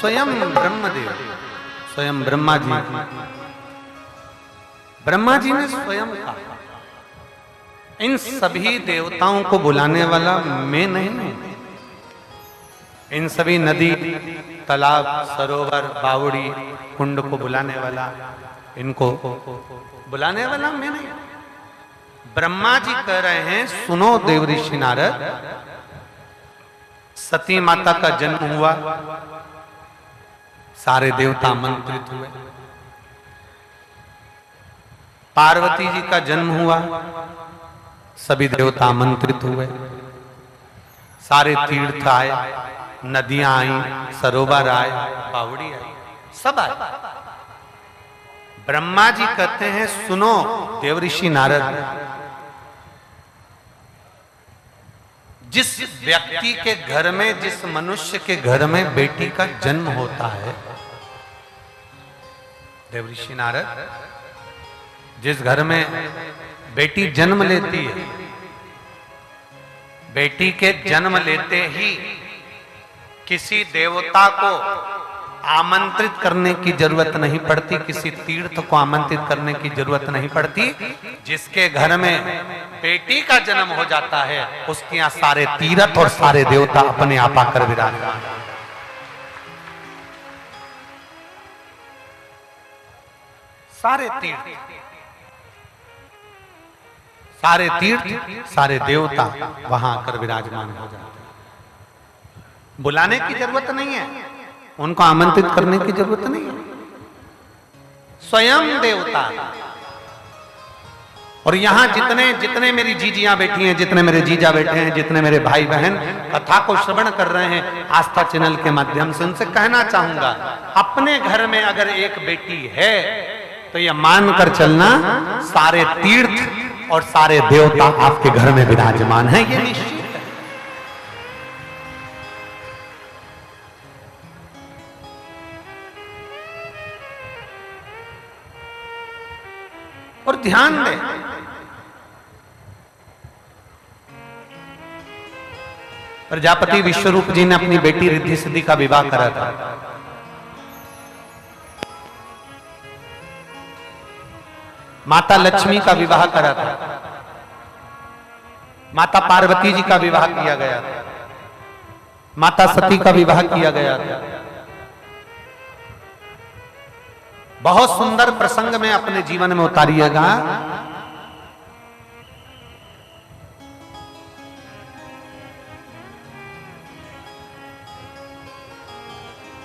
स्वयं ब्रह्मदेव, स्वयं ब्रह्मा जी ने स्वयं कहा, इन सभी देवताओं को बुलाने वाला मैं नहीं हूं। इन सभी नदी, तालाब, सरोवर, बावड़ी, कुंड को बुलाने वाला, इनको बुलाने वाला मैं नहीं। ब्रह्मा जी कह रहे हैं, सुनो देव ऋषि नारद, सती माता का जन्म हुआ, सारे देवता आमंत्रित हुए। पार्वती जी का जन्म हुआ, सभी देवता आमंत्रित हुए। सारे तीर्थ आए, नदियां आई, सरोवर आए, बावड़ी आई, सब आए। ब्रह्मा जी कहते हैं, सुनो देव ऋषि नारद, जिस व्यक्ति के घर में, जिस मनुष्य के घर में बेटी का जन्म होता है, देव ऋषि नारद, जिस घर में बेटी जन्म लेती है, बेटी के जन्म लेते ही किसी देवता को आमंत्रित करने की जरूरत नहीं पड़ती, किसी तीर्थ को आमंत्रित करने की जरूरत नहीं पड़ती। जिसके घर में बेटी का जन्म हो जाता है, उसके यहाँ सारे तीर्थ और सारे देवता अपने आप आकर विराजमान। सारे तीर्थ, सारे देवता वहां आकर विराजमान हो जाते हैं। बुलाने की जरूरत नहीं है, उनको आमंत्रित करने की जरूरत नहीं है, स्वयं देवता। और यहां जितने जितने मेरी जीजियां बैठी हैं, जितने मेरे जीजा बैठे हैं, जितने मेरे भाई बहन कथा को श्रवण कर रहे हैं आस्था चैनल के माध्यम से, उनसे कहना चाहूंगा, अपने घर में अगर एक बेटी है तो यह मानकर चलना, सारे तीर्थ और सारे देवता आपके घर में विराजमान हैं, ये निश्चित है। और ध्यान दें, प्रजापति विश्वरूप जी ने अपनी बेटी रिद्धि सिद्धि का विवाह करा था। माता लक्ष्मी का विवाह करा था, माता पार्वती जी का विवाह किया गया था, माता सती का विवाह किया गया था। बहुत सुंदर प्रसंग में अपने जीवन में उतारिएगा।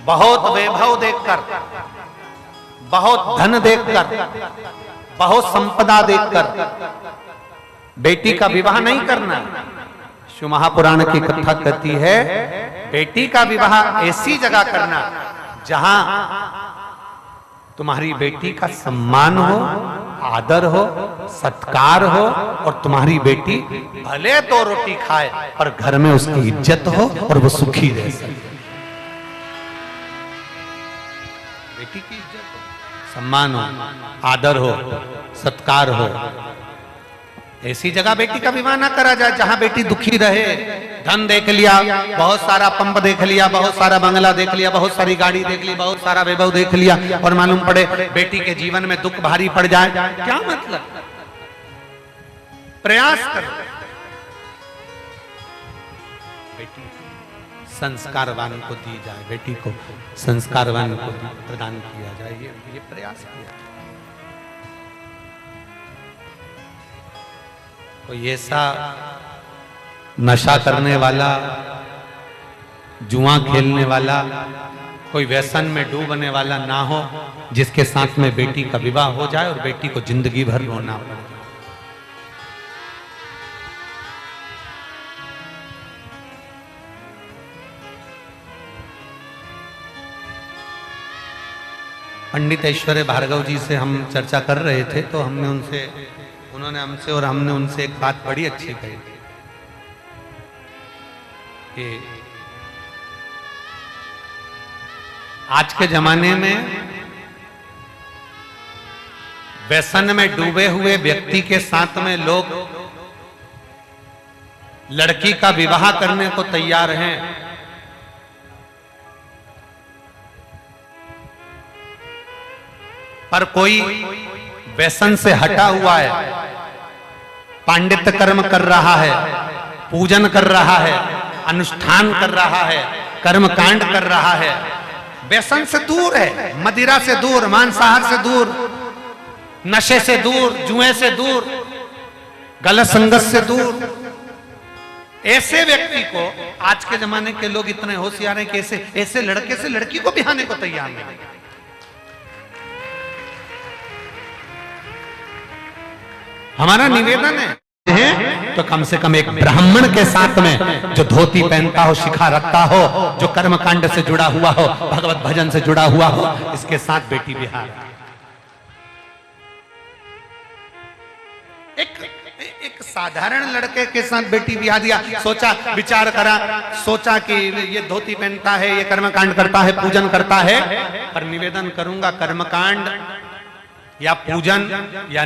बहुत वैभव देखकर, बहुत धन देखकर, बहुत संपदा देखकर बेटी का विवाह नहीं करना। शिव महापुराण की कथा कहती है, बेटी का विवाह ऐसी जगह करना जहां तुम्हारी बेटी का सम्मान हो, आदर हो, सत्कार हो, और तुम्हारी बेटी भले 2 रोटी खाए पर घर में उसकी इज्जत हो और वो सुखी रह सके। बेटी की इज्जत हो, सम्मान हो, आदर हो, सत्कार हो, ऐसी जगह बेटी का विवाह ना करा जाए जहां बेटी दुखी रहे। धन देख लिया, बहुत सारा पंप देख लिया, बहुत सारा बंगला देख लिया, बहुत सारी गाड़ी देख ली, बहुत सारा वैभव देख लिया, और मालूम पड़े बेटी के जीवन में दुख भारी पड़ जाए, क्या मतलब? प्रयास करो बेटी संस्कारवान को दी जाए, बेटी को संस्कारवान को प्रदान किया जाए, ये प्रयास किया। कोई ऐसा नशा करने वाला, जुआ खेलने वाला, कोई व्यसन में डूबने वाला ना हो जिसके साथ में बेटी का विवाह हो जाए और बेटी को जिंदगी भर रोना पड़े। पंडित ऐश्वर्य भार्गव जी से हम चर्चा कर रहे थे, तो उन्होंने हमसे और हमने उनसे एक बात बड़ी अच्छी कही कि आज के जमाने में व्यसन में डूबे हुए व्यक्ति के साथ में लोग लड़की का विवाह करने को तैयार हैं, पर कोई व्यसन से हटा हुआ है, पांडित्य कर्म कर रहा है, पूजन कर रहा है, अनुष्ठान कर रहा है, कर्म कांड कर रहा है, व्यसन से दूर है, मदिरा से दूर, मांसाहार से दूर, नशे से दूर, जुए से दूर, गलत संगत से दूर, ऐसे व्यक्ति को आज के जमाने के लोग इतने होशियार हैं कि ऐसे लड़के से लड़की को बिहाने को तैयार नहीं। हमारा निवेदन है तो कम से कम एक ब्राह्मण के साथ में जो धोती पहनता हो, शिखा रखता हो, जो कर्म कांड से जुड़ा हुआ हो, भगवत भजन से जुड़ा हुआ हो, इसके साथ बेटी बिहार। एक साधारण लड़के के साथ बेटी बिहा दिया, सोचा, विचार करा, सोचा कि ये धोती पहनता है, ये कर्मकांड करता है, पूजन करता है, पर निवेदन करूंगा कर्मकांड या पूजन या